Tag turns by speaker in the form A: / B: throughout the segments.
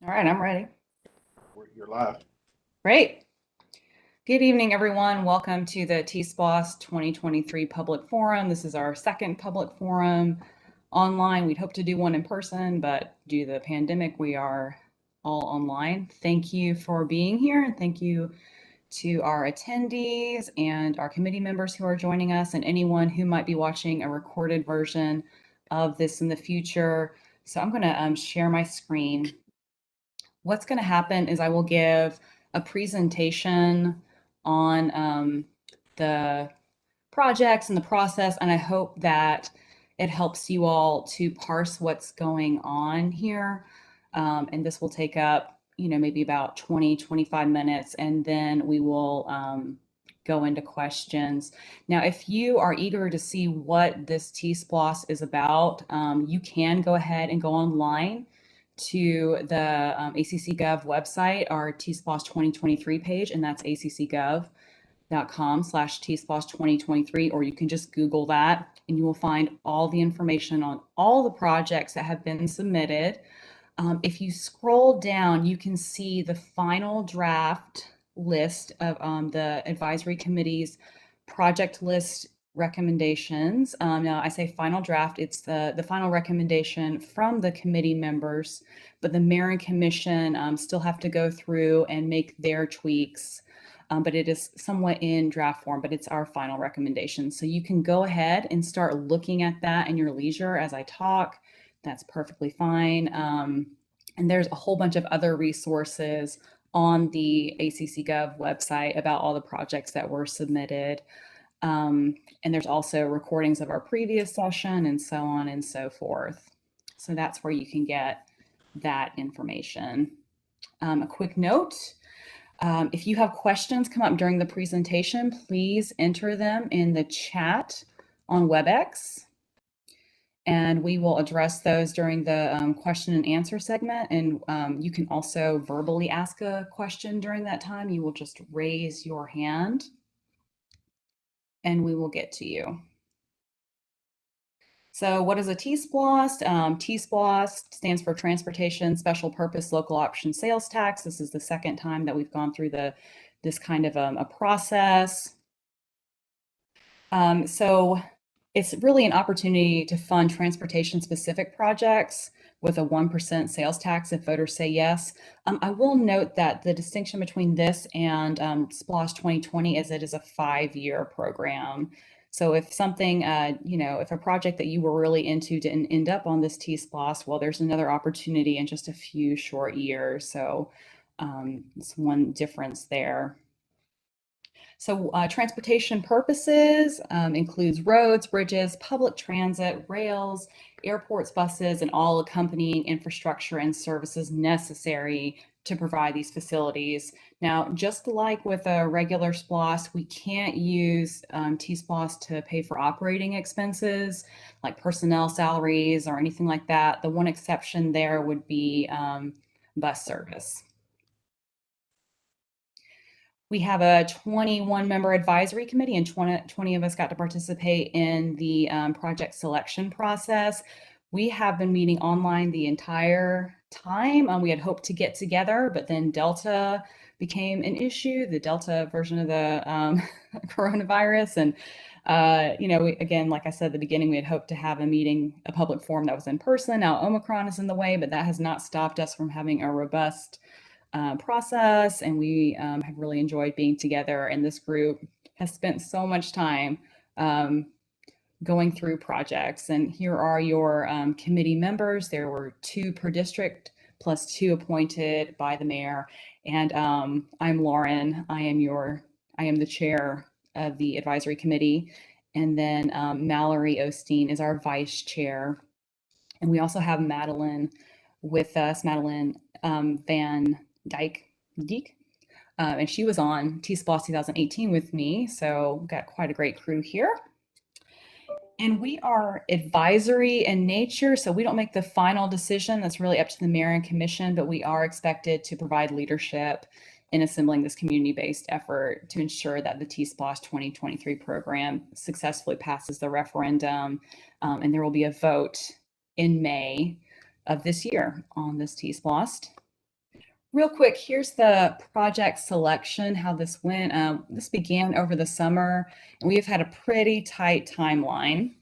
A: All right, I'm ready.
B: You're live.
A: Great. Good evening, everyone. Welcome to the TSLOST 2023 Public Forum. This is our second public forum online. We'd hope to do one in person, but due to the pandemic, we are all online. Thank you for being here, and thank you to our attendees and our committee members who are joining us, and anyone who might be watching a recorded version of this in the future. So I'm going to share my screen. What's going to happen is I will give a presentation on the projects and the process, and I hope that it helps you all to parse what's going on here. And this will take up, maybe about 20-25 minutes, and then we will go into questions. Now, if you are eager to see what this T-SPLOS is about, you can go ahead and go online to the ACC Gov website, our T-SPLOS 2023 page, and that's accgov.com/TSLOST 2023, or you can just Google that and you will find all the information on all the projects that have been submitted. If you scroll down, you can see the final draft list of the advisory committee's project list recommendations. Now, I say final draft, it's the final recommendation from the committee members, but the mayor and commission still have to go through and make their tweaks. But it is somewhat in draft form, but it's our final recommendation. So you can go ahead and start looking at that in your leisure as I talk. That's perfectly fine. And there's a whole bunch of other resources on the ACC Gov website about all the projects that were submitted. And there's also recordings of our previous session and so on and so forth. So that's where you can get that information. A quick note, if you have questions come up during the presentation, please enter them in the chat on WebEx, and we will address those during the question and answer segment. And you can also verbally ask a question during that time. You will just raise your hand and we will get to you. So what is a T-SPLOST? T-SPLOST stands for Transportation Special Purpose Local Option Sales Tax. This is the second time that we've gone through this kind of a process. So it's really an opportunity to fund transportation specific projects with a 1% sales tax if voters say yes. I will note that the distinction between this and SPLOST 2020 is it is a 5-year program. So if something, if a project that you were really into didn't end up on this T-SPLOST, well, there's another opportunity in just a few short years. So it's one difference there. So transportation purposes includes roads, bridges, public transit, rails, airports, buses, and all accompanying infrastructure and services necessary to provide these facilities. Now, just like with a regular SPLOST, we can't use T-SPLOST to pay for operating expenses like personnel salaries or anything like that. The one exception there would be bus service. We have a 21-member advisory committee, and 20 of us got to participate in the project selection process. We have been meeting online the entire time. We had hoped to get together, but then Delta became an issue, the Delta version of the coronavirus. And, again, like I said at the beginning, we had hoped to have a meeting, a public forum that was in person. Now Omicron is in the way, but that has not stopped us from having a robust process, and we have really enjoyed being together. And this group has spent so much time going through projects. And here are your committee members. There were 2 per district plus 2 appointed by the mayor. And I'm Lauren. I am the chair of the advisory committee. And then Mallory Osteen is our vice chair. And we also have Madeline with us, Madeline Van Dyke, and she was on T-SPLOST 2018 with me, so we've got quite a great crew here. And we are advisory in nature, so we don't make the final decision. That's really up to the mayor and commission, but we are expected to provide leadership in assembling this community-based effort to ensure that the T-SPLOST 2023 program successfully passes the referendum, and there will be a vote in May of this year on this T-SPLOST. Real quick, here's the project selection, how this went. This began over the summer, and we've had a pretty tight timeline.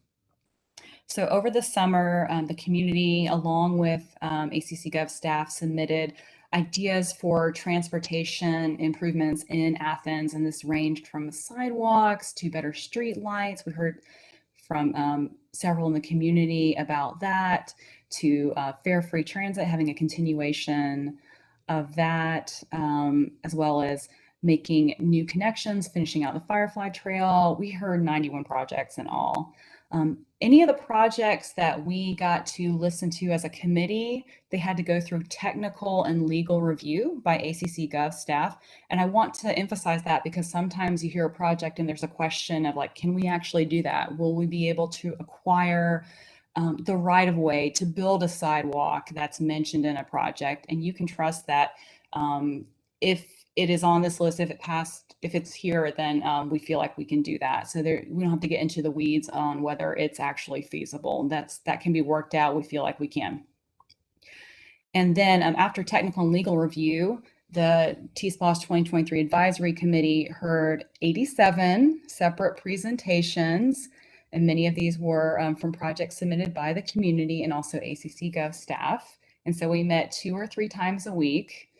A: So over the summer, the community, along with ACC Gov staff, submitted ideas for transportation improvements in Athens, and this ranged from sidewalks to better street lights. We heard from several in the community about that, to fare-free transit, having a continuation of that, as well as making new connections, finishing out the Firefly Trail. We heard 91 projects in all. Any of the projects that we got to listen to as a committee, they had to go through technical and legal review by ACC Gov staff. And I want to emphasize that because sometimes you hear a project and there's a question of like, can we actually do that? Will we be able to acquire the right of way to build a sidewalk that's mentioned in a project? And you can trust that if it is on this list, if it passed, if it's here, then we feel like we can do that. So there, we don't have to get into the weeds on whether it's actually feasible. That can be worked out. We feel like we can. And then after technical and legal review, the TSLOST 2023 Advisory Committee heard 87 separate presentations, and many of these were from projects submitted by the community and also ACC Gov staff. And so we met 2 or 3 times a week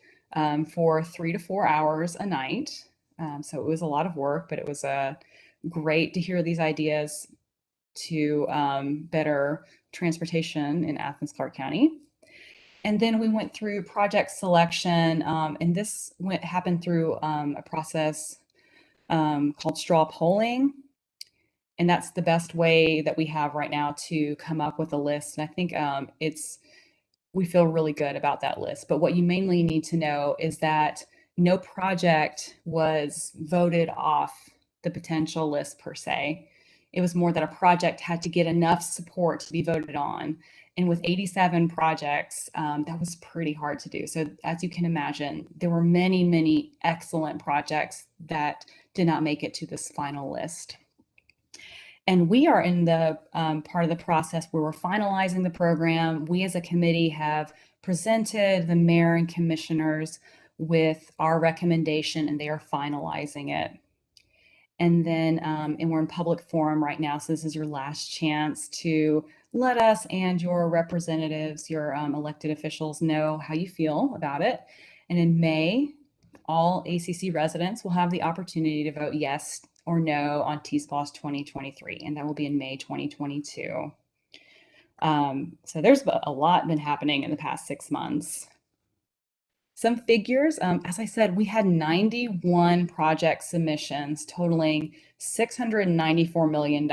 A: for 3 to 4 hours a night. So it was a lot of work, but it was great to hear these ideas to better transportation in Athens-Clarke County. And then we went through project selection, and this happened through a process called straw polling. And that's the best way that we have right now to come up with a list. And I think we feel really good about that list. But what you mainly need to know is that no project was voted off the potential list per se. It was more that a project had to get enough support to be voted on. And with 87 projects, that was pretty hard to do. So as you can imagine, there were many, many excellent projects that did not make it to this final list. And we are in the part of the process where we're finalizing the program. We as a committee have presented the mayor and commissioners with our recommendation, and they are finalizing it. And then, and we're in public forum right now, so this is your last chance to let us and your representatives, your elected officials, know how you feel about it. And in May, all ACC residents will have the opportunity to vote yes or no on TSLOST 2023, and that will be in May 2022. So there's a lot been happening in the past 6 months. Some figures, as I said, we had 91 project submissions totaling $694 million.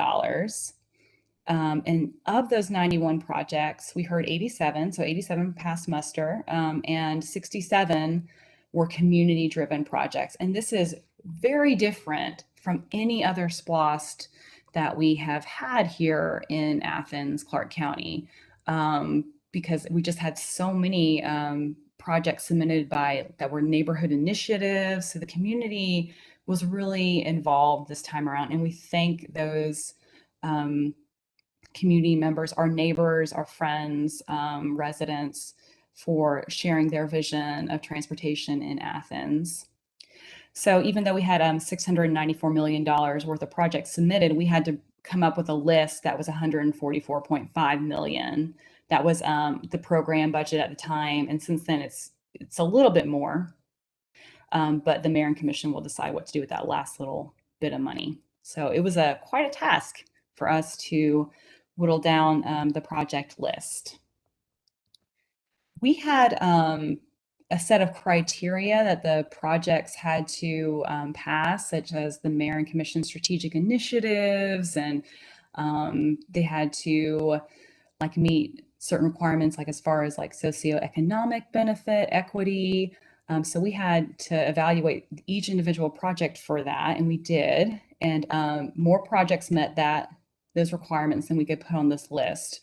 A: And of those 91 projects, we heard 87, so 87 passed muster, and 67 were community-driven projects. And this is very different from any other SPLOST that we have had here in Athens-Clarke County, because we just had so many projects submitted that were neighborhood initiatives. So the community was really involved this time around, and we thank those community members, our neighbors, our friends, residents, for sharing their vision of transportation in Athens. So even though we had $694 million worth of projects submitted, we had to come up with a list that was $144.5 million. That was the program budget at the time, and since then it's a little bit more. But the mayor and commission will decide what to do with that last little bit of money. So it was quite a task for us to whittle down the project list. We had a set of criteria that the projects had to pass, such as the mayor and commission strategic initiatives, and they had to like meet certain requirements, like as far as like socioeconomic benefit, equity. So we had to evaluate each individual project for that, and we did. And more projects met those requirements than we could put on this list.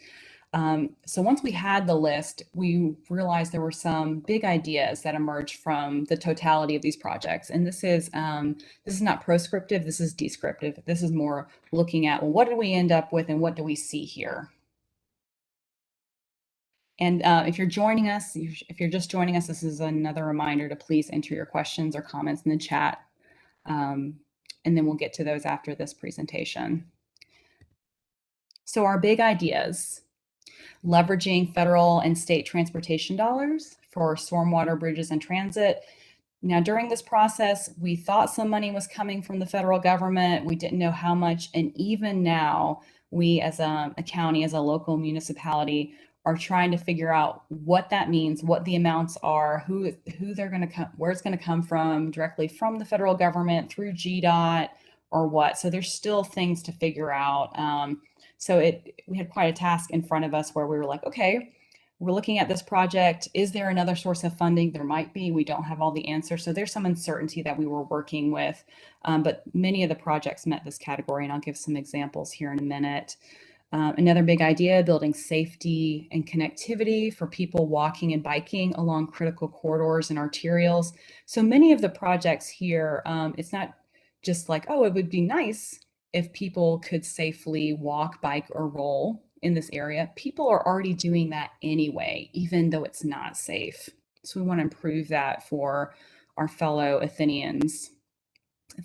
A: So once we had the list, we realized there were some big ideas that emerged from the totality of these projects. And this is not proscriptive, this is descriptive. This is more looking at, well, what did we end up with and what do we see here? And if you're joining us, if you're just joining us, this is another reminder to please enter your questions or comments in the chat. And then we'll get to those after this presentation. So our big ideas: leveraging federal and state transportation dollars for stormwater bridges and transit. Now, during this process, we thought some money was coming from the federal government. We didn't know how much. And even now, we as a county, as a local municipality, are trying to figure out what that means, what the amounts are, who they're going to come, where it's going to come from, directly from the federal government through GDOT or what. So there's still things to figure out. So we had quite a task in front of us where we were like, okay, we're looking at this project. Is there another source of funding? There might be. We don't have all the answers. So there's some uncertainty that we were working with. But many of the projects met this category, and I'll give some examples here in a minute. Another big idea: building safety and connectivity for people walking and biking along critical corridors and arterials. So many of the projects here, it's not just like, oh, it would be nice if people could safely walk, bike, or roll in this area. People are already doing that anyway, even though it's not safe. So we want to improve that for our fellow Athenians.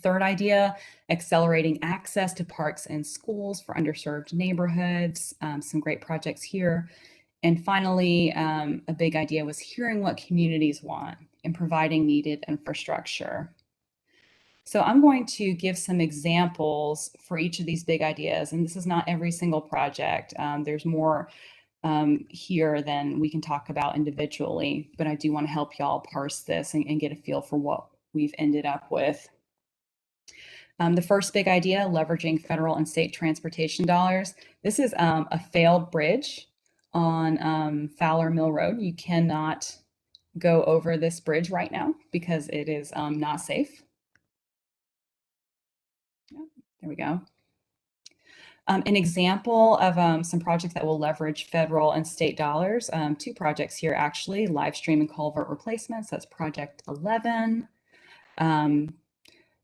A: Third idea: accelerating access to parks and schools for underserved neighborhoods. Some great projects here. And finally, a big idea was hearing what communities want and providing needed infrastructure. So I'm going to give some examples for each of these big ideas, and this is not every single project. There's more here than we can talk about individually, but I do want to help y'all parse this and get a feel for what we've ended up with. The first big idea: leveraging federal and state transportation dollars. This is a failed bridge on Fowler Mill Road. You cannot go over this bridge right now because it is not safe. There we go. An example of some projects that will leverage federal and state dollars. Two projects here, actually: live stream and culvert replacements. That's project 11.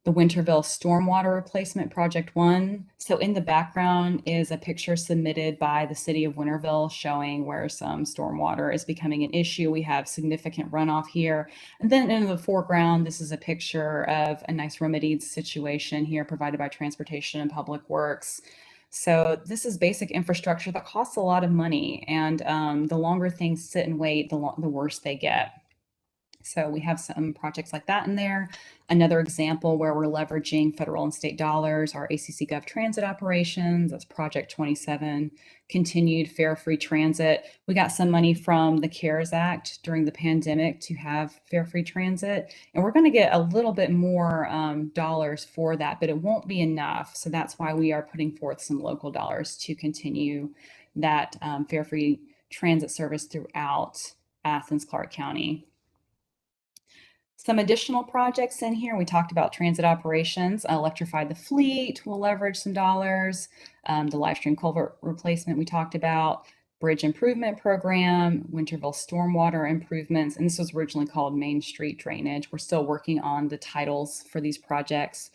A: The Winterville Stormwater Replacement, Project 1. So in the background is a picture submitted by the city of Winterville showing where some stormwater is becoming an issue. We have significant runoff here. And then in the foreground, this is a picture of a nice remedied situation here provided by Transportation and Public Works. So this is basic infrastructure that costs a lot of money. And the longer things sit and wait, the worse they get. So we have some projects like that in there. Another example where we're leveraging federal and state dollars are ACC Gov Transit operations. That's Project 27, continued fare-free transit. We got some money from the CARES Act during the pandemic to have fare-free transit, and we're going to get a little bit more dollars for that, but it won't be enough. So that's why we are putting forth some local dollars to continue that fare-free transit service throughout Athens-Clarke County. Some additional projects in here: we talked about transit operations, electrify the fleet will leverage some dollars. The live stream culvert replacement we talked about, bridge improvement program, Winterville stormwater improvements, and this was originally called Main Street drainage. We're still working on the titles for these projects.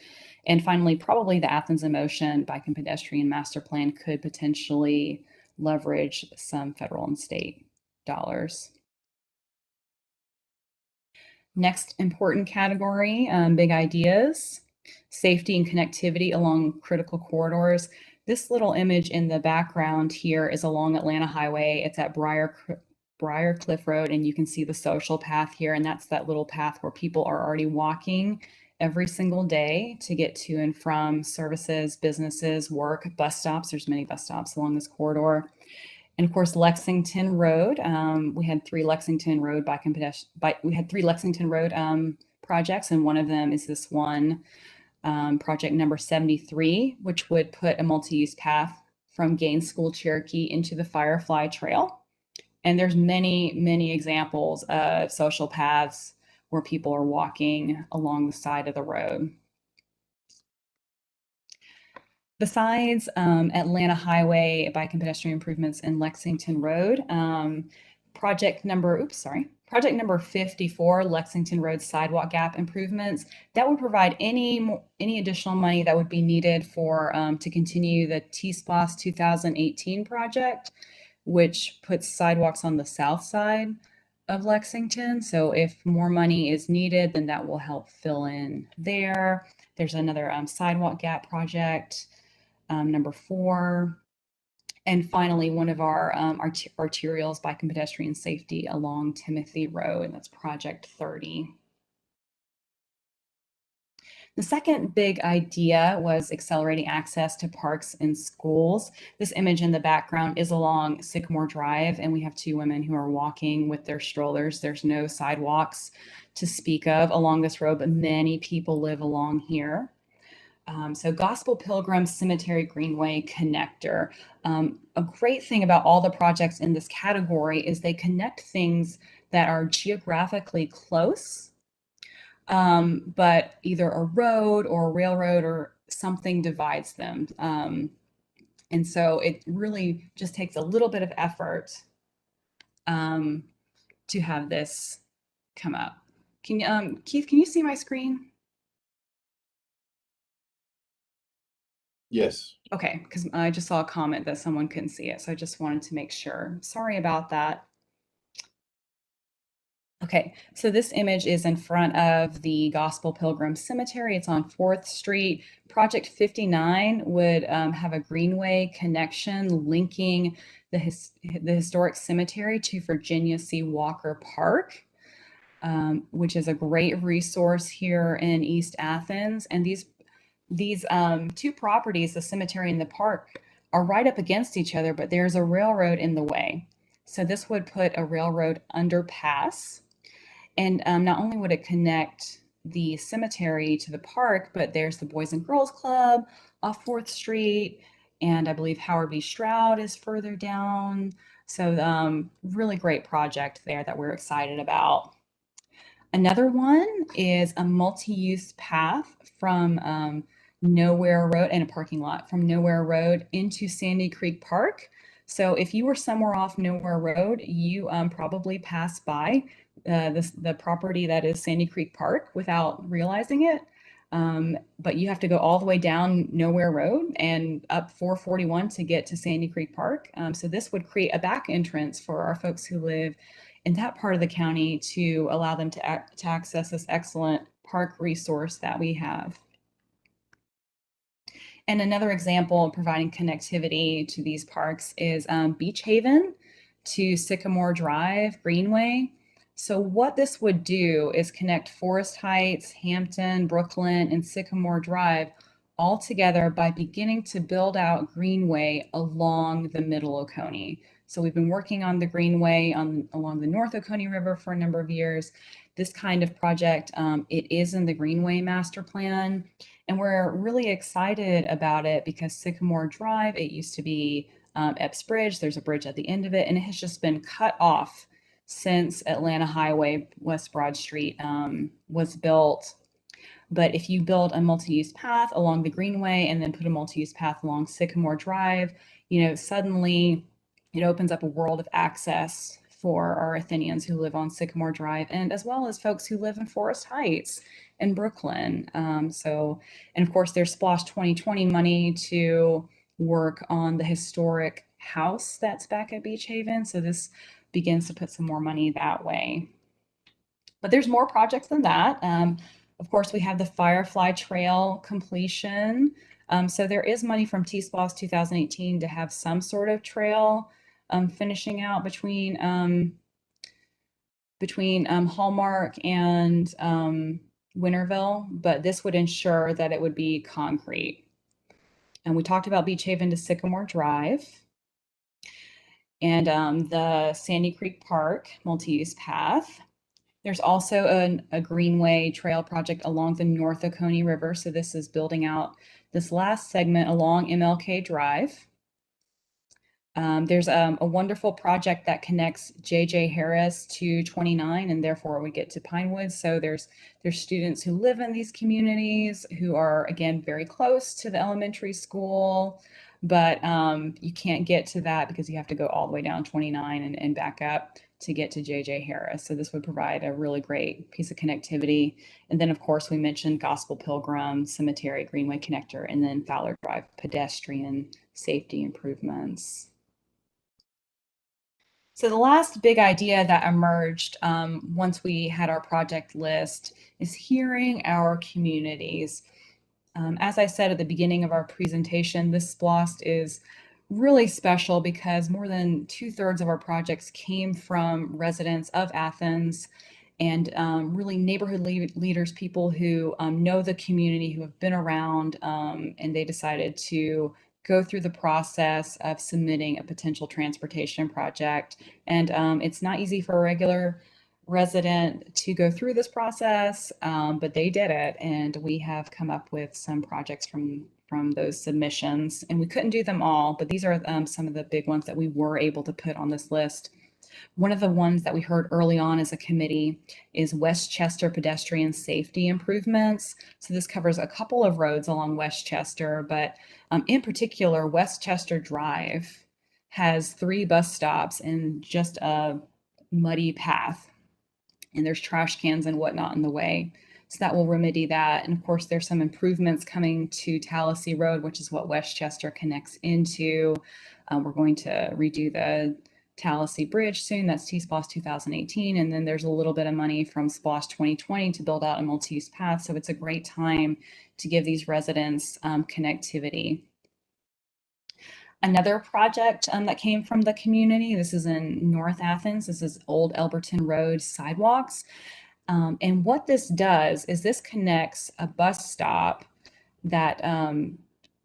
A: And finally, probably the Athens in Motion Bike and Pedestrian Master Plan could potentially leverage some federal and state dollars. Next important category, big ideas: safety and connectivity along critical corridors. This little image in the background here is along Atlanta Highway. It's at Briar Cliff Road, and you can see the social path here, and that's that little path where people are already walking every single day to get to and from services, businesses, work, bus stops. There's many bus stops along this corridor. And of course, Lexington Road. We had three Lexington Road projects, and one of them is this one, project number 73, which would put a multi-use path from Gaines School Cherokee into the Firefly Trail. And there's many, many examples of social paths where people are walking along the side of the road. Besides Atlanta Highway bike and pedestrian improvements in Lexington Road, project number 54, Lexington Road sidewalk gap improvements, that would provide any additional money that would be needed for to continue the TSLOST 2018 project, which puts sidewalks on the south side of Lexington. So if more money is needed, then that will help fill in there. There's another sidewalk gap project, number 4. And finally, one of our arterials, bike and pedestrian safety along Timothy Road, and that's project 30. The second big idea was accelerating access to parks and schools. This image in the background is along Sycamore Drive, and we have 2 women who are walking with their strollers. There's no sidewalks to speak of along this road, but many people live along here. So Gospel Pilgrim Cemetery Greenway Connector. A great thing about all the projects in this category is they connect things that are geographically close, but either a road or a railroad or something divides them. And so it really just takes a little bit of effort to have this come up. Keith, can you see my screen?
B: Yes.
A: Okay, because I just saw a comment that someone couldn't see it, so I just wanted to make sure. Sorry about that. Okay, so this image is in front of the Gospel Pilgrim Cemetery. It's on 4th Street. Project 59 would have a greenway connection linking the historic cemetery to Virginia C. Walker Park, which is a great resource here in East Athens. And these 2 properties, the cemetery and the park, are right up against each other, but there's a railroad in the way. So this would put a railroad underpass. And not only would it connect the cemetery to the park, but there's the Boys and Girls Club off 4th Street. And I believe Howard B. Stroud is further down. So really great project there that we're excited about. Another one is a multi-use path from Nowhere Road and a parking lot from Nowhere Road into Sandy Creek Park. So if you were somewhere off Nowhere Road, you probably passed by the property that is Sandy Creek Park without realizing it. But you have to go all the way down Nowhere Road and up 441 to get to Sandy Creek Park. So this would create a back entrance for our folks who live in that part of the county to allow them to access this excellent park resource that we have. And another example of providing connectivity to these parks is Beach Haven to Sycamore Drive, Greenway. So what this would do is connect Forest Heights, Hampton, Brooklyn, and Sycamore Drive all together by beginning to build out Greenway along the Middle Oconee. So we've been working on the Greenway along the North Oconee River for a number of years. This kind of project, it is in the Greenway master plan. And we're really excited about it because Sycamore Drive, it used to be Epps Bridge. There's a bridge at the end of it, and it has just been cut off since Atlanta Highway West Broad Street was built. But if you build a multi-use path along the Greenway and then put a multi-use path along Sycamore Drive, suddenly it opens up a world of access for our Athenians who live on Sycamore Drive, and as well as folks who live in Forest Heights and Brooklyn. And of course, there's SPLOST 2020 money to work on the historic house that's back at Beach Haven. So this begins to put some more money that way. But there's more projects than that. Of course, we have the Firefly Trail completion. So there is money from TSLOST 2018 to have some sort of trail finishing out between Hallmark and Winterville, but this would ensure that it would be concrete. And we talked about Beach Haven to Sycamore Drive and the Sandy Creek Park multi-use path. There's also a Greenway trail project along the North Oconee River. So this is building out this last segment along MLK Drive. There's a wonderful project that connects J.J. Harris to 29 and therefore we get to Pinewood. So there's students who live in these communities who are, again, very close to the elementary school, but you can't get to that because you have to go all the way down 29 and back up to get to J.J. Harris. So this would provide a really great piece of connectivity. And then, of course, we mentioned Gospel Pilgrim, Cemetery, Greenway Connector, and then Fowler Drive pedestrian safety improvements. So the last big idea that emerged once we had our project list is hearing our communities. As I said at the beginning of our presentation, this SPLOST is really special because more than 2/3 of our projects came from residents of Athens and really neighborhood leaders, people who know the community, who have been around, and they decided to go through the process of submitting a potential transportation project. And it's not easy for a regular resident to go through this process, but they did it, and we have come up with some projects from those submissions. And we couldn't do them all, but these are some of the big ones that we were able to put on this list. One of the ones that we heard early on as a committee is Westchester pedestrian safety improvements. So this covers a couple of roads along Westchester, but in particular, Westchester Drive has 3 bus stops and just a muddy path, and there's trash cans and whatnot in the way. So that will remedy that. And of course, there's some improvements coming to Tallahassee Road, which is what Westchester connects into. We're going to redo the Tallahassee Bridge soon. That's T-SPLOST 2018. And then there's a little bit of money from SPLOST 2020 to build out a multi-use path. So it's a great time to give these residents connectivity. Another project that came from the community, this is in North Athens. This is Old Elberton Road Sidewalks. And what this does is this connects a bus stop that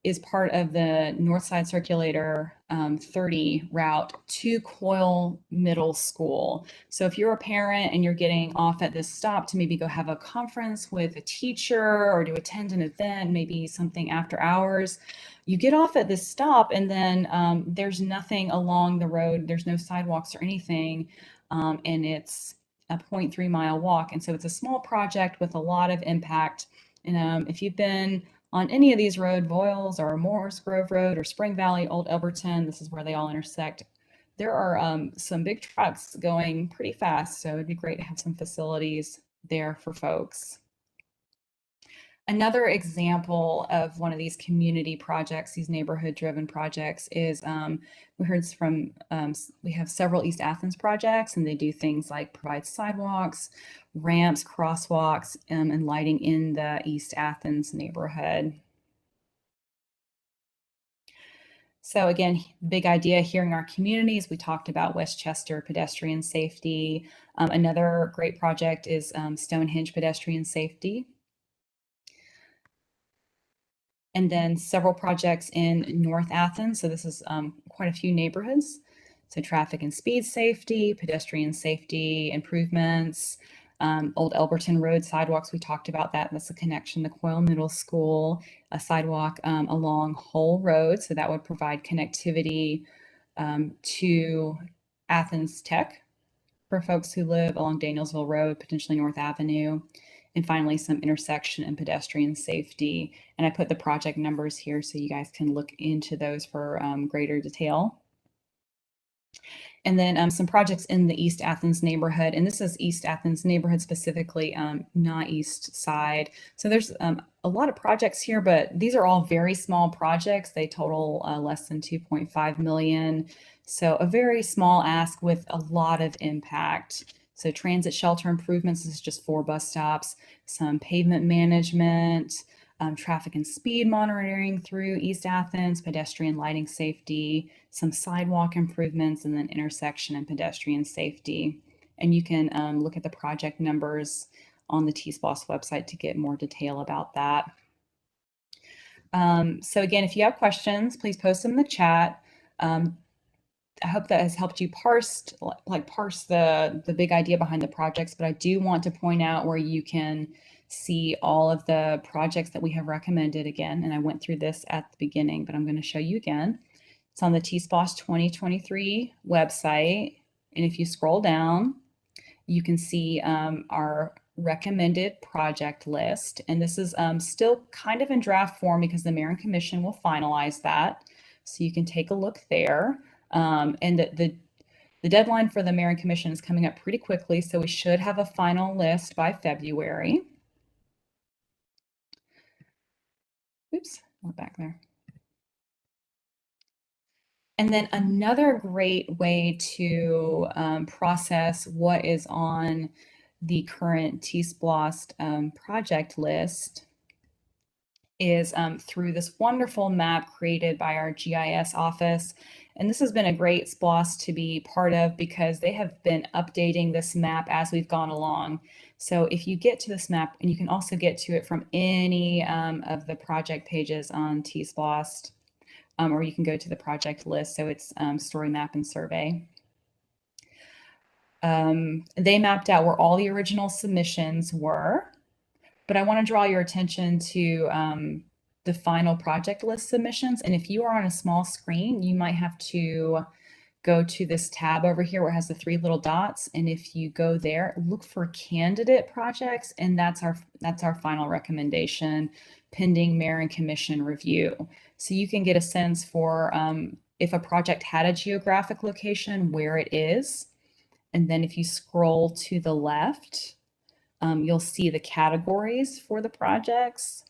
A: is part of the North Side Circulator 30 route to Coyle Middle School. So if you're a parent and you're getting off at this stop to maybe go have a conference with a teacher or to attend an event, maybe something after hours, you get off at this stop and then there's nothing along the road. There's no sidewalks or anything. And it's a 0.3-mile walk. And so it's a small project with a lot of impact. And if you've been on any of these roads, Voiles or Morris Grove Road or Spring Valley, Old Elberton, this is where they all intersect. There are some big trucks going pretty fast, so it'd be great to have some facilities there for folks. Another example of one of these community projects, these neighborhood-driven projects, is we heard from, we have several East Athens projects, and they do things like provide sidewalks, ramps, crosswalks, and lighting in the East Athens neighborhood. So again, big idea, hearing our communities. We talked about Westchester pedestrian safety. Another great project is Stonehenge pedestrian safety. And then several projects in North Athens. So this is quite a few neighborhoods. So traffic and speed safety, pedestrian safety improvements, Old Elberton Road sidewalks. We talked about that. That's a connection to Coyle Middle School, a sidewalk along Hull Road. So that would provide connectivity to Athens Tech for folks who live along Danielsville Road, potentially North Avenue. And finally, some intersection and pedestrian safety. And I put the project numbers here so you guys can look into those for greater detail. And then some projects in the East Athens neighborhood. And this is East Athens neighborhood specifically, not East Side. So there's a lot of projects here, but these are all very small projects. They total less than 2.5 million. So a very small ask with a lot of impact. So transit shelter improvements, this is just 4 bus stops, some pavement management, traffic and speed monitoring through East Athens, pedestrian lighting safety, some sidewalk improvements, and then intersection and pedestrian safety. And you can look at the project numbers on the TSLOST website to get more detail about that. So again, if you have questions, please post them in the chat. I hope that has helped you parse the big idea behind the projects, but I do want to point out where you can see all of the projects that we have recommended again. And I went through this at the beginning, but I'm going to show you again. It's on the TSLOST 2023 website. And if you scroll down, you can see our recommended project list. And this is still kind of in draft form because the Mayor and Commission will finalize that. So you can take a look there. And the deadline for the Mayor and Commission is coming up pretty quickly, so we should have a final list by February. Oops, went back there. And then another great way to process what is on the current TSLOST project list is through this wonderful map created by our GIS office. And this has been a great SPLOST to be part of because they have been updating this map as we've gone along. So if you get to this map, and you can also get to it from any of the project pages on TSLOST, or you can go to the project list. So it's story, map, and survey. They mapped out where all the original submissions were, but I want to draw your attention to the final project list submissions. And if you are on a small screen, you might have to go to this tab over here where it has the three little dots. And if you go there, look for candidate projects, and that's our final recommendation, pending mayor and commission review. So you can get a sense for if a project had a geographic location, where it is. And then if you scroll to the left, you'll see the categories for the projects,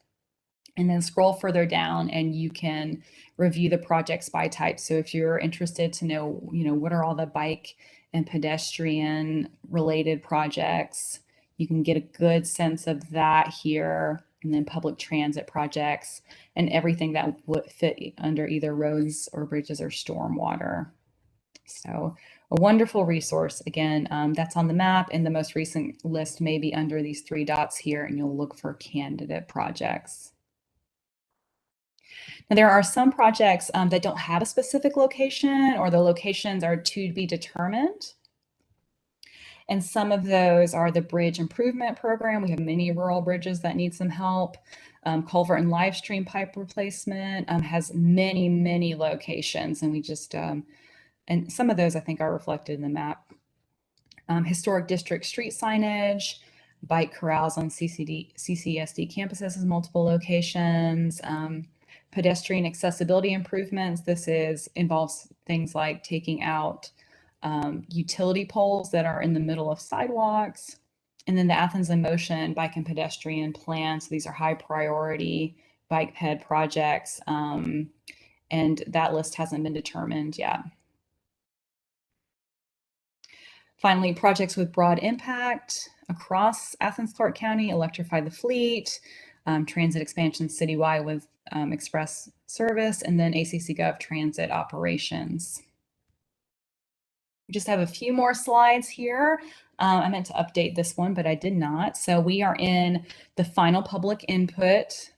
A: and then scroll further down and you can review the projects by type. So if you're interested to know, what are all the bike and pedestrian related projects, you can get a good sense of that here. And then public transit projects and everything that would fit under either roads or bridges or stormwater. So a wonderful resource. Again, that's on the map, and the most recent list may be under these three dots here, and you'll look for candidate projects. Now, there are some projects that don't have a specific location, or the locations are to be determined. And some of those are the bridge improvement program. We have many rural bridges that need some help. Culvert and live stream pipe replacement has many, many locations, and we just and some of those I think are reflected in the map. Historic district street signage, bike corrals on CCSD campuses has multiple locations. Pedestrian accessibility improvements. This involves things like taking out utility poles that are in the middle of sidewalks. And then the Athens in Motion bike and pedestrian plans. These are high priority bike ped projects. And that list hasn't been determined yet. Finally, projects with broad impact across Athens-Clarke County, electrify the fleet, transit expansion citywide with express service, and then ACC Gov transit operations. We just have a few more slides here. I meant to update this one, but I did not. So we are in the final public input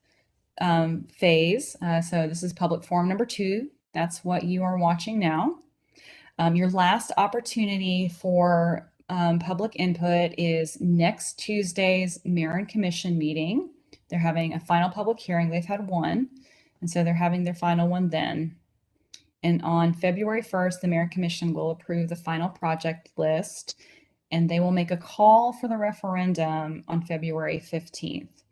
A: phase. So this is public forum number 2. That's what you are watching now. Your last opportunity for public input is next Tuesday's Mayor and Commission meeting. They're having a final public hearing. They've had one, and so they're having their final one then. And on February 1st, the Mayor and Commission will approve the final project list, and they will make a call for the referendum on February 15th.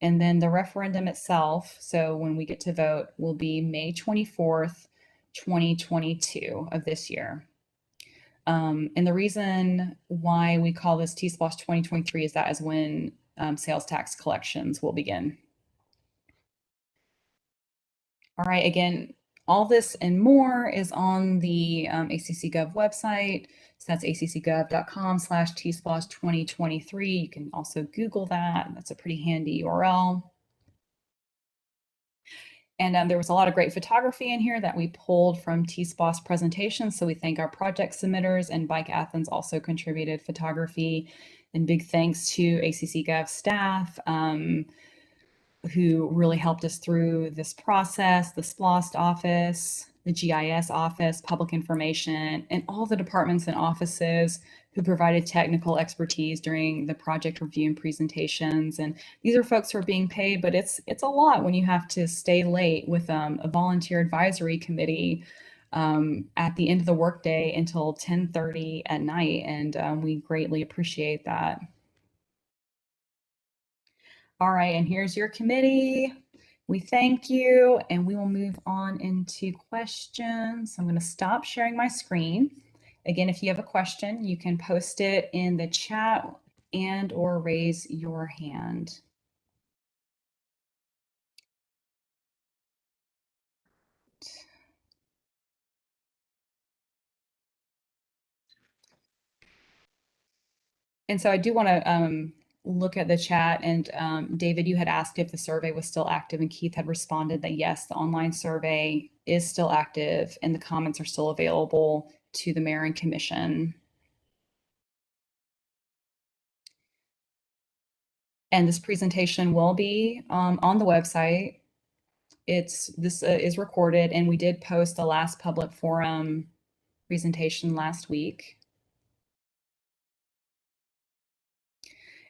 A: And then the referendum itself, so when we get to vote, will be May 24th, 2022 of this year. And the reason why we call this TSLOST 2023 is that is when sales tax collections will begin. All right, again, all this and more is on the ACC Gov website. So that's accgov.com/TSLOST 2023. You can also Google that. That's a pretty handy URL. And there was a lot of great photography in here that we pulled from TSLOST presentations. So we thank our project submitters, and Bike Athens also contributed photography. And big thanks to ACC Gov staff who really helped us through this process, the SPLOST office, the GIS office, public information, and all the departments and offices who provided technical expertise during the project review and presentations. And these are folks who are being paid, but it's a lot when you have to stay late with a volunteer advisory committee at the end of the workday until 10:30 at night. And we greatly appreciate that. All right, and here's your committee. We thank you, and we will move on into questions. I'm going to stop sharing my screen. Again, if you have a question, you can post it in the chat and or raise your hand. And so I do want to look at the chat. And David, you had asked if the survey was still active, and Keith had responded that yes, the online survey is still active and the comments are still available to the mayor and commission. And this presentation will be on the website. This is recorded, and we did post the last public forum presentation last week.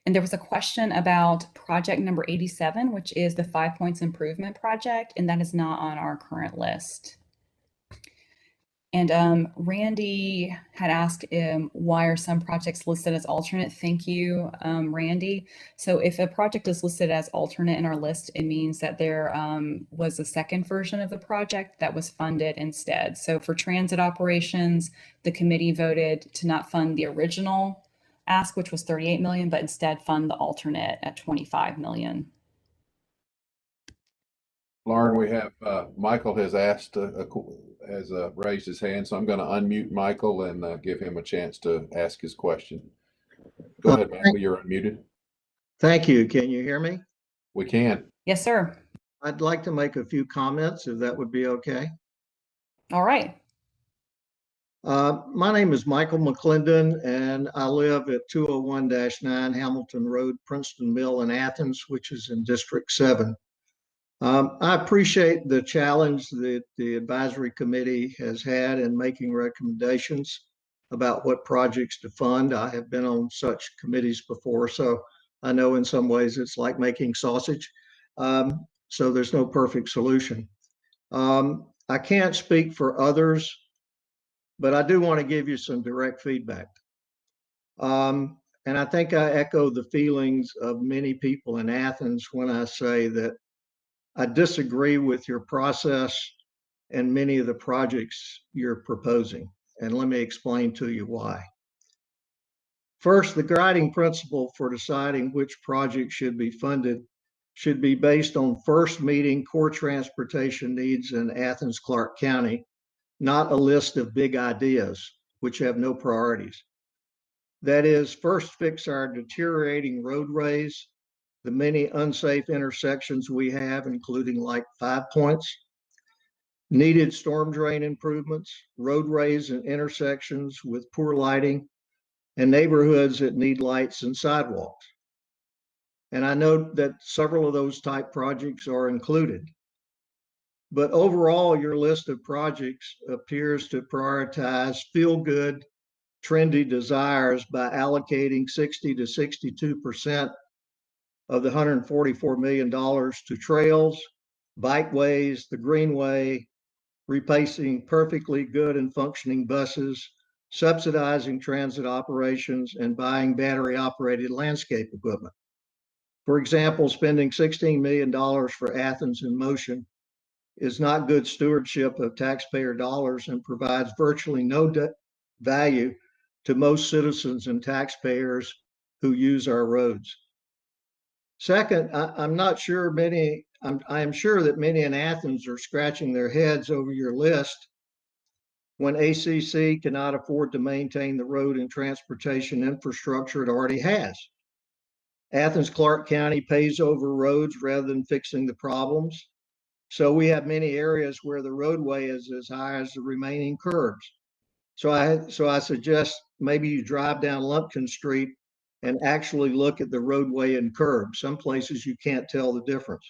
A: And there was a question about project number 87, which is the 5 Points Improvement Project, and that is not on our current list. And Randy had asked why are some projects listed as alternate? Thank you, Randy. So if a project is listed as alternate in our list, it means that there was a second version of the project that was funded instead. So for transit operations, the committee voted to not fund the original ask, which was 38 million, but instead fund the alternate at 25 million.
B: Lauren, we have Michael has asked, has raised his hand, so I'm going to unmute Michael and give him a chance to ask his question. Go ahead, Michael, you're unmuted.
C: Thank you. Can you hear me?
B: We can.
A: Yes, sir.
C: I'd like to make a few comments, if that would be okay.
A: All right.
C: My name is Michael McLendon, and I live at 201-9 Hamilton Road, Princeton Mill in Athens, which is in District 7. I appreciate the challenge that the advisory committee has had in making recommendations about what projects to fund. I have been on such committees before, so I know in some ways it's like making sausage. So there's no perfect solution. I can't speak for others, but I do want to give you some direct feedback. And I think I echo the feelings of many people in Athens when I say that I disagree with your process and many of the projects you're proposing. And let me explain to you why. First, the guiding principle for deciding which project should be funded should be based on first meeting core transportation needs in Athens-Clarke County, not a list of big ideas, which have no priorities. That is, first fix our deteriorating roadways, the many unsafe intersections we have, including like 5 Points, needed storm drain improvements, roadways and intersections with poor lighting, and neighborhoods that need lights and sidewalks. And I know that several of those type projects are included. But overall, your list of projects appears to prioritize feel-good, trendy desires by allocating 60 to 62% of the $144 million to trails, bikeways, the Greenway, replacing perfectly good and functioning buses, subsidizing transit operations, and buying battery-operated landscape equipment. For example, spending $16 million for Athens in Motion is not good stewardship of taxpayer dollars and provides virtually no value to most citizens and taxpayers who use our roads. Second, I am sure that many in Athens are scratching their heads over your list when ACC cannot afford to maintain the road and transportation infrastructure it already has. Athens-Clarke County pays over roads rather than fixing the problems. So we have many areas where the roadway is as high as the remaining curbs. So I suggest maybe you drive down Lumpkin Street and actually look at the roadway and curb. Some places you can't tell the difference.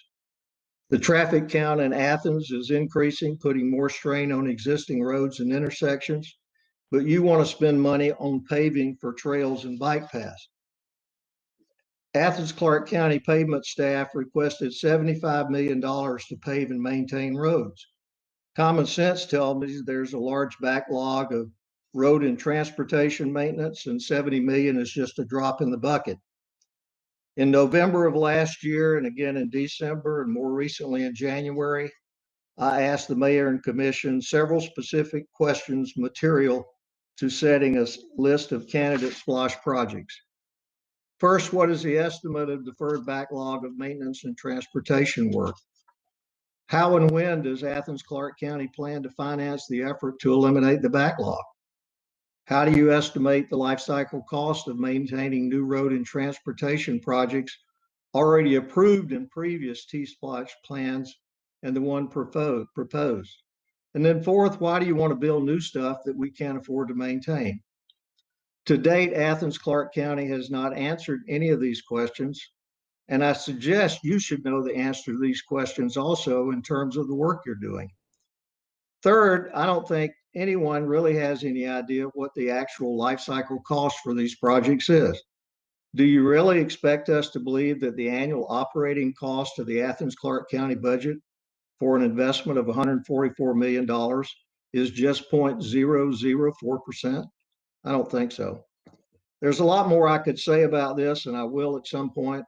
C: The traffic count in Athens is increasing, putting more strain on existing roads and intersections, but you want to spend money on paving for trails and bike paths. Athens-Clarke County pavement staff requested $75 million to pave and maintain roads. Common sense tells me there's a large backlog of road and transportation maintenance, and 70 million is just a drop in the bucket. In November of last year, and again in December, and more recently in January, I asked the mayor and commission several specific questions material to setting a list of candidate SPLOST projects. First, what is the estimate of deferred backlog of maintenance and transportation work? How and when does Athens-Clarke County plan to finance the effort to eliminate the backlog? How do you estimate the life cycle cost of maintaining new road and transportation projects already approved in previous TSLOST plans and the one proposed? And then fourth, why do you want to build new stuff that we can't afford to maintain? To date, Athens-Clarke County has not answered any of these questions, and I suggest you should know the answer to these questions also in terms of the work you're doing. Third, I don't think anyone really has any idea what the actual life cycle cost for these projects is. Do you really expect us to believe that the annual operating cost of the Athens-Clarke County budget for an investment of $144 million is just 0.004%? I don't think so. There's a lot more I could say about this, and I will at some point,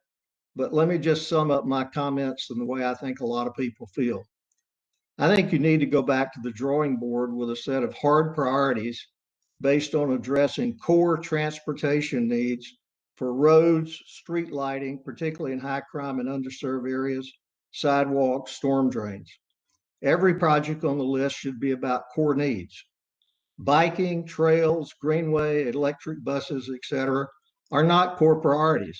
C: but let me just sum up my comments in the way I think a lot of people feel. I think you need to go back to the drawing board with a set of hard priorities based on addressing core transportation needs for roads, street lighting, particularly in high crime and underserved areas, sidewalks, storm drains. Every project on the list should be about core needs. Biking, trails, Greenway, electric buses, etc., are not core priorities.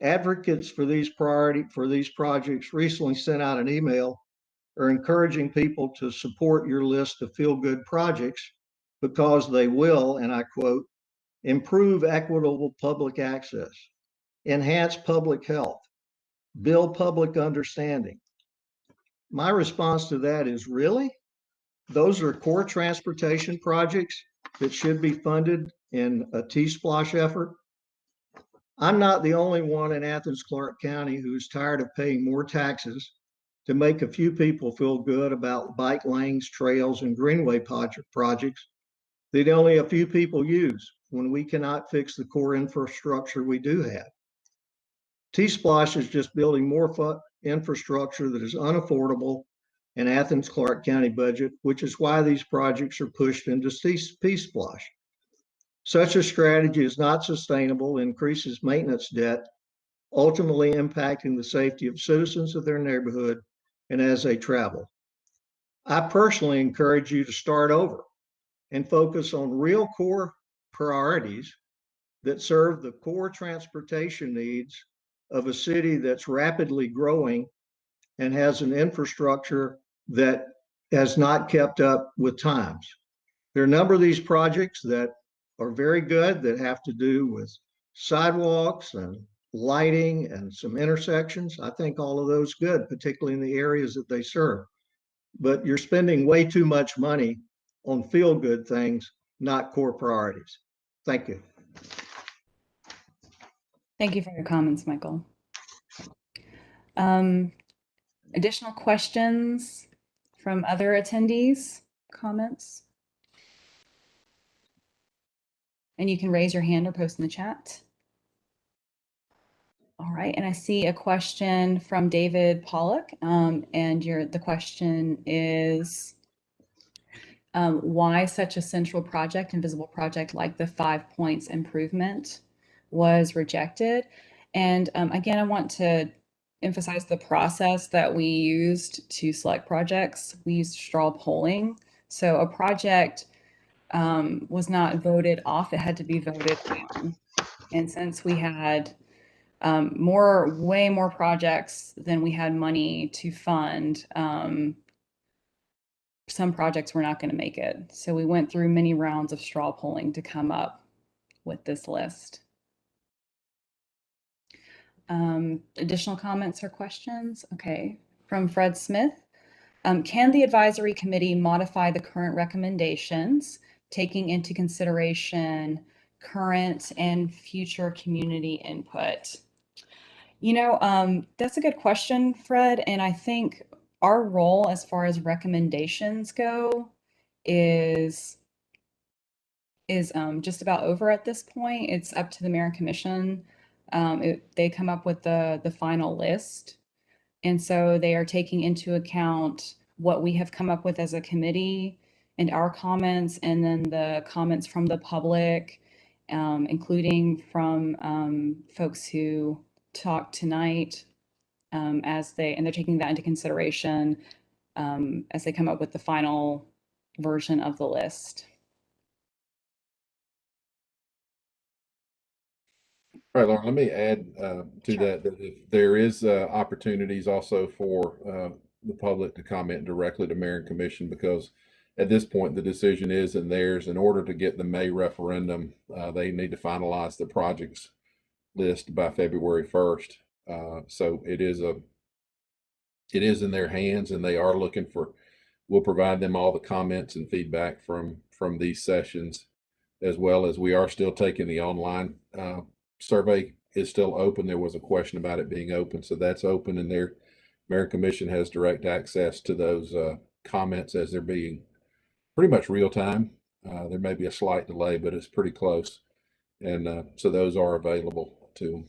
C: Advocates for these projects recently sent out an email are encouraging people to support your list of feel-good projects because they will, and I quote, improve equitable public access, enhance public health, build public understanding. My response to that is, really? Those are core transportation projects that should be funded in a T-SPLOST effort? I'm not the only one in Athens-Clarke County who's tired of paying more taxes to make a few people feel good about bike lanes, trails, and Greenway projects that only a few people use when we cannot fix the core infrastructure we do have. T-SPLOST is just building more infrastructure that is unaffordable in Athens-Clarke County budget, which is why these projects are pushed into T-SPLOST. Such a strategy is not sustainable, increases maintenance debt, ultimately impacting the safety of citizens of their neighborhood and as they travel. I personally encourage you to start over and focus on real core priorities that serve the core transportation needs of a city that's rapidly growing and has an infrastructure that has not kept up with times. There are a number of these projects that are very good that have to do with sidewalks and lighting and some intersections. I think all of those good, particularly in the areas that they serve. But you're spending way too much money on feel-good things, not core priorities. Thank you.
A: Thank you for your comments, Michael. Additional questions from other attendees, comments? And you can raise your hand or post in the chat. All right, and I see a question from David Pollock, and the question is, why such a central project and visible project like the 5 Points improvement was rejected? And again, I want to emphasize the process that we used to select projects. We used straw polling. So a project was not voted off, it had to be voted on. And since we had way more projects than we had money to fund, some projects were not going to make it. So we went through many rounds of straw polling to come up with this list. Additional comments or questions? Okay, from Fred Smith. Can the advisory committee modify the current recommendations, taking into consideration current and future community input? You know, that's a good question, Fred. And I think our role as far as recommendations go is just about over at this point. It's up to the mayor and commission. They come up with the final list. And so they are taking into account what we have come up with as a committee and our comments, and then the comments from the public, including from folks who talked tonight, and they're taking that into consideration as they come up with the final version of the list.
B: All right, Lauren, let me add to
A: Sure.
B: that if there is opportunities also for the public to comment directly to mayor and commission, because at this point, the decision is in theirs. In order to get the May referendum, they need to finalize the projects list by February 1st. So it is in their hands, and they are looking for, we'll provide them all the comments and feedback from these sessions, as well as we are still taking the online survey is still open. There was a question about it being open, so that's open, and their mayor and commission has direct access to those comments as they're being pretty much real time. There may be a slight delay, but it's pretty close, and so those are available to them.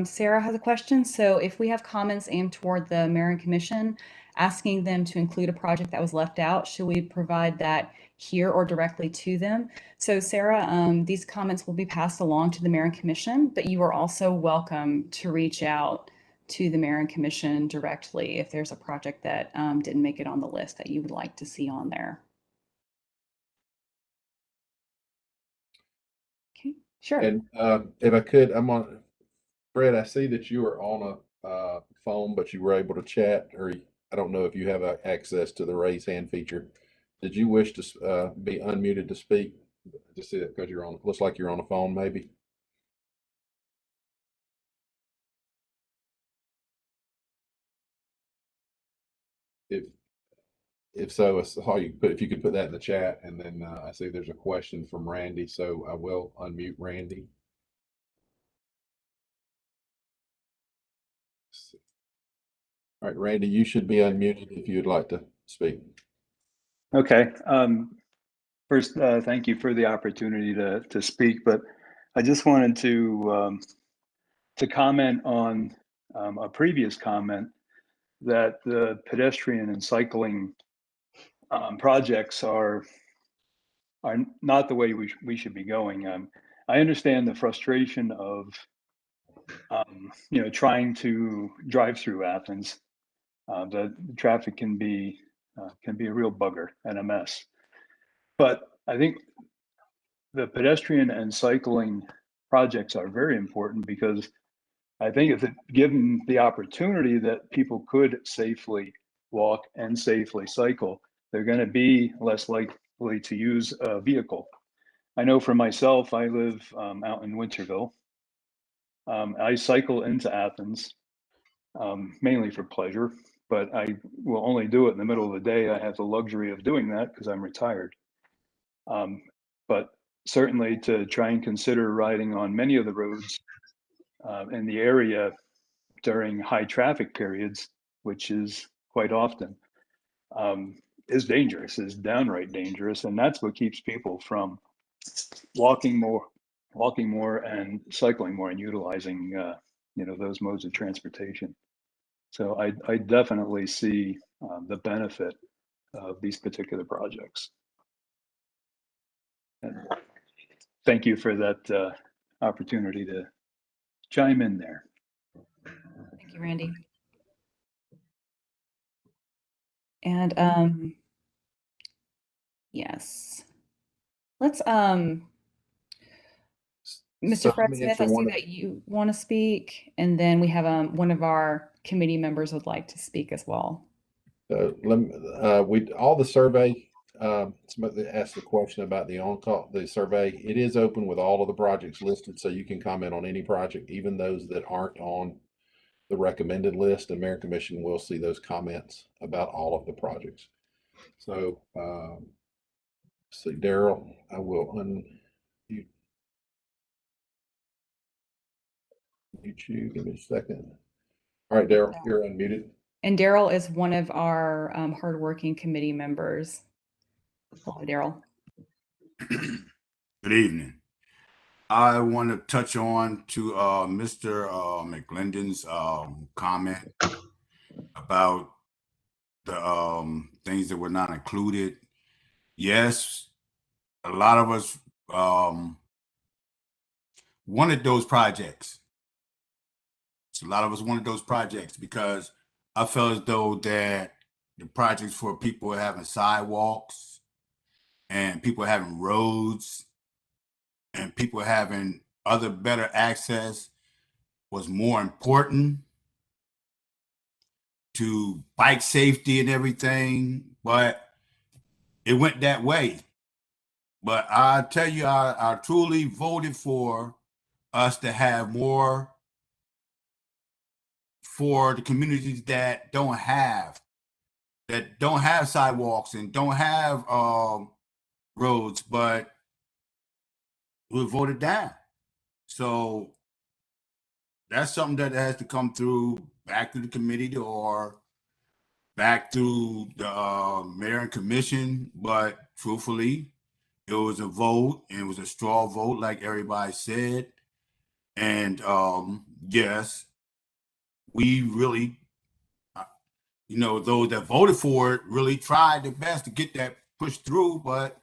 A: Sarah has a question. So if we have comments aimed toward the mayor and commission, asking them to include a project that was left out, should we provide that here or directly to them? So Sarah, these comments will be passed along to the mayor and commission, but you are also welcome to reach out to the mayor and commission directly if there's a project that didn't make it on the list that you would like to see on there. Okay, sure.
B: And if I could, Fred, I see that you are on a phone, but you were able to chat, or I don't know if you have access to the raise hand feature. Did you wish to be unmuted to speak? Just see that because you're on, looks like you're on a phone, maybe. If so, it's all you put. If you could put that in the chat, and then I see there's a question from Randy, so I will unmute Randy. All right, Randy, you should be unmuted if you'd like to speak.
D: Okay. First, thank you for the opportunity to speak, but I just wanted to comment on a previous comment that the pedestrian and cycling projects are not the way we should be going. I understand the frustration of trying to drive through Athens. The traffic can be a real bugger and a mess. But I think the pedestrian and cycling projects are very important because I think if given the opportunity that people could safely walk and safely cycle, they're going to be less likely to use a vehicle. I know for myself, I live out in Winterville. I cycle into Athens mainly for pleasure, but I will only do it in the middle of the day. I have the luxury of doing that because I'm retired. But certainly to try and consider riding on many of the roads in the area during high traffic periods, which is quite often, is dangerous, is downright dangerous. And that's what keeps people from walking more and cycling more and utilizing those modes of transportation. So I definitely see the benefit of these particular projects. And thank you for that opportunity to chime in there.
A: Thank you, Randy. And yes, let's Mr. Fred Smith, I see that you want to speak, and then we have one of our committee members would like to speak as well.
B: All the survey, somebody asked the question about the survey. It is open with all of the projects listed, so you can comment on any project, even those that aren't on the recommended list. The Mayor and Commission will see those comments about all of the projects. So, see, Daryl, I will unmute you. Give me a second. All right, Daryl, you're unmuted.
A: And Daryl is one of our hardworking committee members. Hello, Daryl.
E: Good evening. I want to touch on to Mr. McLendon's comment about the things that were not included. Yes, a lot of us wanted those projects. So a lot of us wanted those projects because I felt as though that the projects for people having sidewalks and people having roads and people having other better access was more important to bike safety and everything, but it went that way. But I tell you, I truly voted for us to have more for the communities that don't have sidewalks and don't have roads, but we voted down. So that's something that has to come through back to the committee or back to the mayor and commission. But truthfully, it was a vote, and it was a straw vote, like everybody said. And yes, we really, those that voted for it really tried their best to get that pushed through. But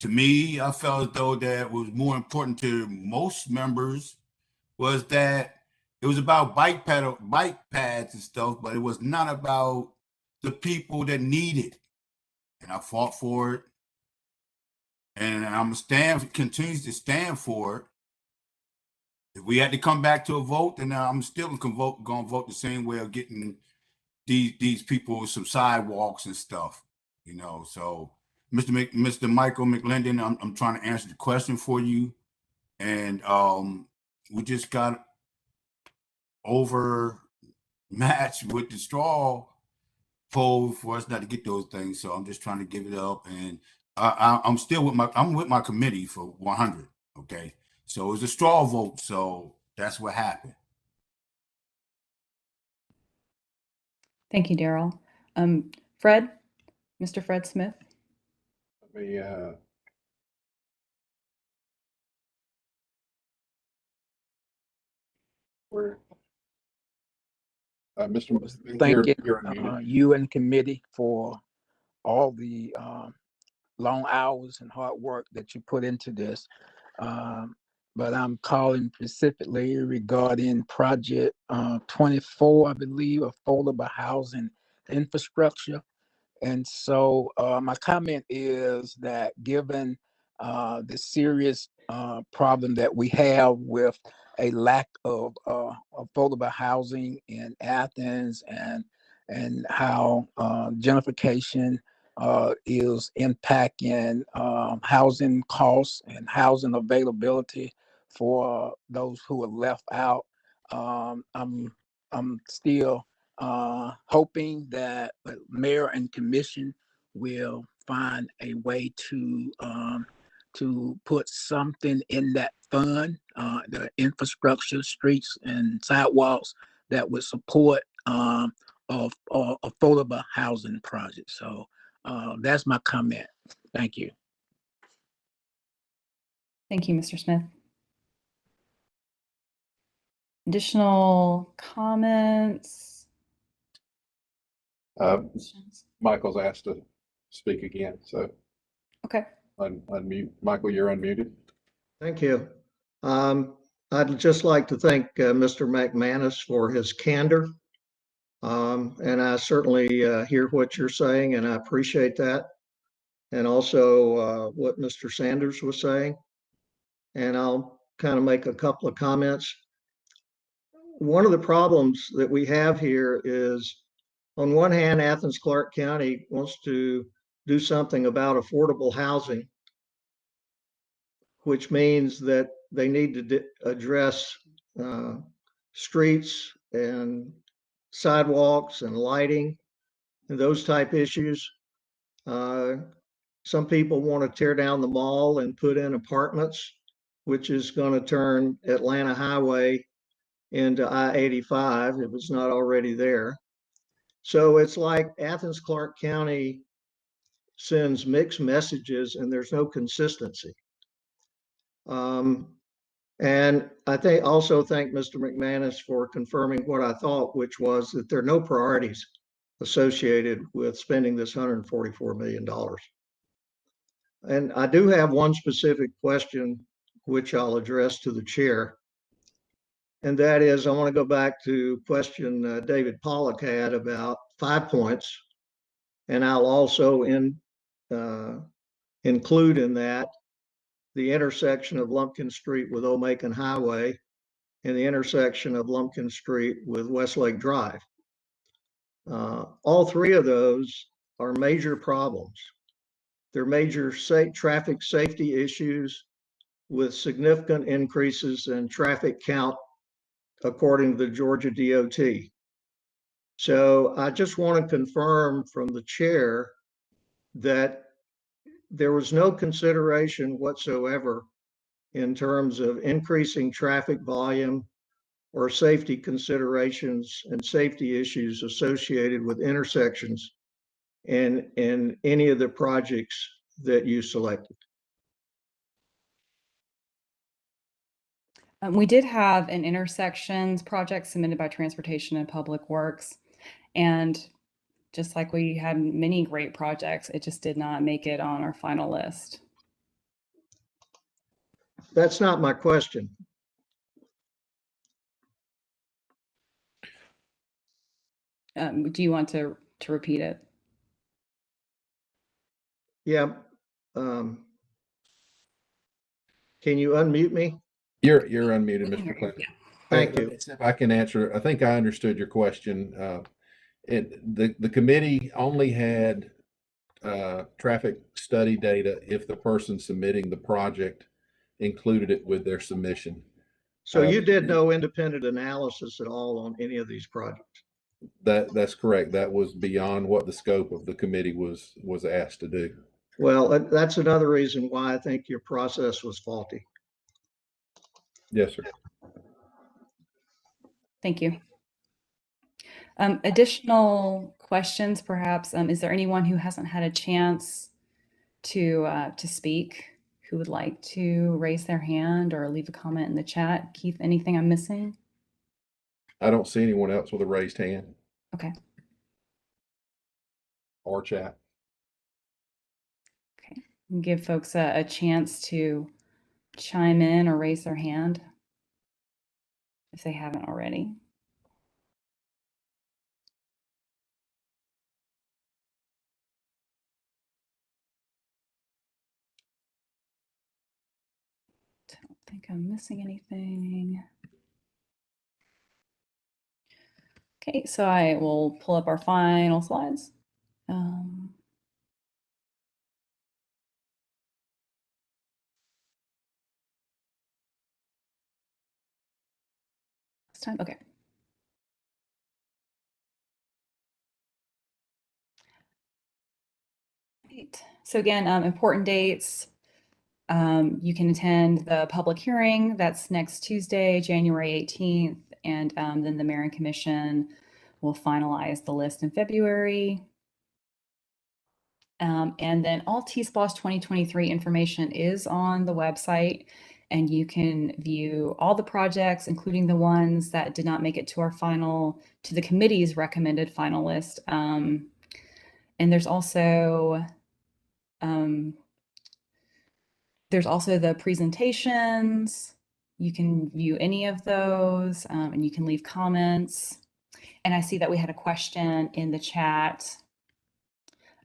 E: to me, I felt as though that was more important to most members was that it was about bike pads and stuff, but it was not about the people that need it. And I fought for it, and I'm continues to stand for it. If we had to come back to a vote, then I'm still going to vote the same way of getting these people some sidewalks and stuff. So Mr. Michael McLendon, I'm trying to answer the question for you, and we just got overmatched with the straw poll for us not to get those things. So I'm just trying to give it up, and I'm still with my committee for 100. Okay, so it's a straw vote, so that's what happened.
A: Thank you, Daryl. Fred, Mr. Fred Smith.
B: Let me, where, Mr.
F: Thanking
B: you're unmuted.
F: you and committee for all the long hours and hard work that you put into this. But I'm calling specifically regarding project 24, I believe, affordable housing infrastructure. And so my comment is that given the serious problem that we have with a lack of affordable housing in Athens and how gentrification is impacting housing costs and housing availability for those who are left out. I'm still hoping that the mayor and commission will find a way to put something in that fund, the infrastructure, streets and sidewalks that would support of affordable housing projects. So that's my comment. Thank you.
A: Thank you, Mr. Smith. Additional comments?
B: Michael's asked to speak again, so
A: Okay.
B: unmute. Michael, you're unmuted.
C: Thank you. I'd just like to thank Mr. McManus for his candor. And I certainly hear what you're saying, and I appreciate that. And also what Mr. Sanders was saying. And I'll kind of make a couple of comments. One of the problems that we have here is, on one hand, Athens-Clarke County wants to do something about affordable housing, which means that they need to address streets and sidewalks and lighting and those type issues. Some people want to tear down the mall and put in apartments, which is going to turn Atlanta Highway into I-85 if it's not already there. So it's like Athens-Clarke County sends mixed messages and there's no consistency. And I also thank Mr. McManus for confirming what I thought, which was that there are no priorities associated with spending this $144 million. And I do have one specific question, which I'll address to the chair. And that is, I want to go back to question David Pollock had about 5 points. And I'll also include in that the intersection of Lumpkin Street with Old Macon Highway and the intersection of Lumpkin Street with Westlake Drive. All three of those are major problems. They're major traffic safety issues with significant increases in traffic count according to the Georgia DOT. So I just want to confirm from the chair that there was no consideration whatsoever in terms of increasing traffic volume or safety considerations and safety issues associated with intersections in any of the projects that you selected.
A: We did have an intersections project submitted by Transportation and Public Works, and just like we had many great projects, it just did not make it on our final list.
C: That's not my question.
A: Do you want to repeat it?
C: Yeah. Can you unmute me?
B: You're unmuted,
A: We can
B: Mr.
A: hear you,
B: Clinton.
A: yeah.
C: Thank you.
B: If I can answer, I think I understood your question. The committee only had traffic study data if the person submitting the project included it with their submission.
C: So you did no independent analysis at all on any of these projects?
B: That's correct. That was beyond what the scope of the committee was asked to do.
C: Well, that's another reason why I think your process was faulty.
B: Yes, sir.
A: Thank you. Additional questions, perhaps? Is there anyone who hasn't had a chance to speak who would like to raise their hand or leave a comment in the chat? Keith, anything I'm missing?
B: I don't see anyone else with a raised hand.
A: Okay.
B: Or chat.
A: Okay. Give folks a chance to chime in or raise their hand if they haven't already. Don't think I'm missing anything. Okay, so I will pull up our final slides. This time, okay. Right. So again, important dates. You can attend the public hearing. That's next Tuesday, January 18th. And then the Mayor and Commission will finalize the list in February. And then all TSLOST 2023 information is on the website, and you can view all the projects, including the ones that did not make it to the committee's recommended final list. And there's also the presentations. You can view any of those, and you can leave comments. And I see that we had a question in the chat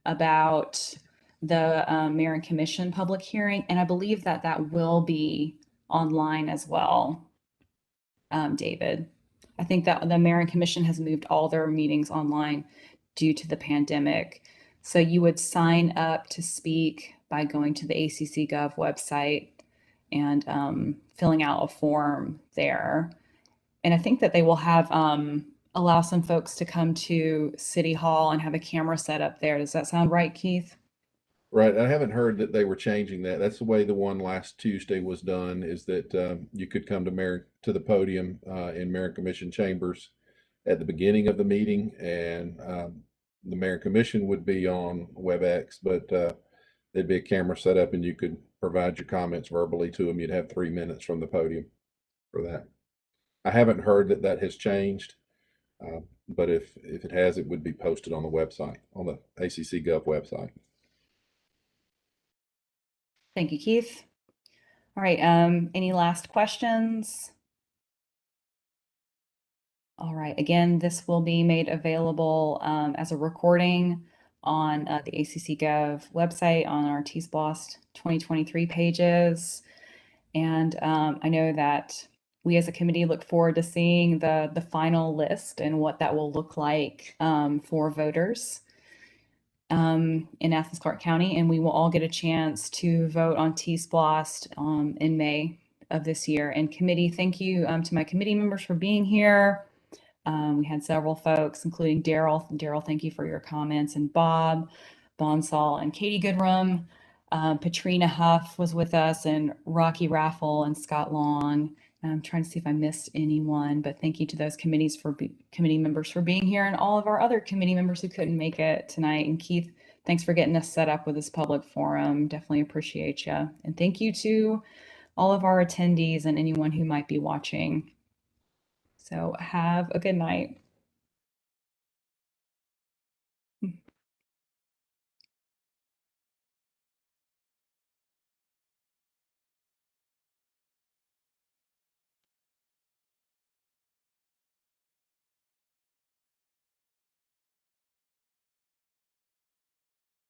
A: about the Mayor and Commission public hearing, and I believe that will be online as well, David. I think that the Mayor and Commission has moved all their meetings online due to the pandemic. So you would sign up to speak by going to the ACC Gov website and filling out a form there. And I think that they will have allow some folks to come to City Hall and have a camera set up there. Does that sound right, Keith?
B: Right. I haven't heard that they were changing that. That's the way the one last Tuesday was done, is that you could come to the podium in Mayor and Commission chambers at the beginning of the meeting, and the Mayor and Commission would be on WebEx, but there'd be a camera set up and you could provide your comments verbally to them. You'd have 3 minutes from the podium for that. I haven't heard that has changed. But if it has, it would be posted on the website, on the ACC Gov website.
A: Thank you, Keith. All right, any last questions? All right. Again, this will be made available as a recording on the ACC Gov website on our TSLOST 2023 pages. And I know that we as a committee look forward to seeing the final list and what that will look like for voters in Athens-Clarke County. And we will all get a chance to vote on TSLOST in May of this year. And committee, thank you to my committee members for being here. We had several folks, including Daryl. Daryl, thank you for your comments, and Bob, Bonsall, and Katie Goodrum. Patrina Huff was with us, and Rocky Raffle and Scott Long. I'm trying to see if I missed anyone, but thank you to those committee members for being here, and all of our other committee members who couldn't make it tonight. And Keith, thanks for getting us set up with this public forum. Definitely appreciate you. And thank you to all of our attendees and anyone who might be watching. So have a good night.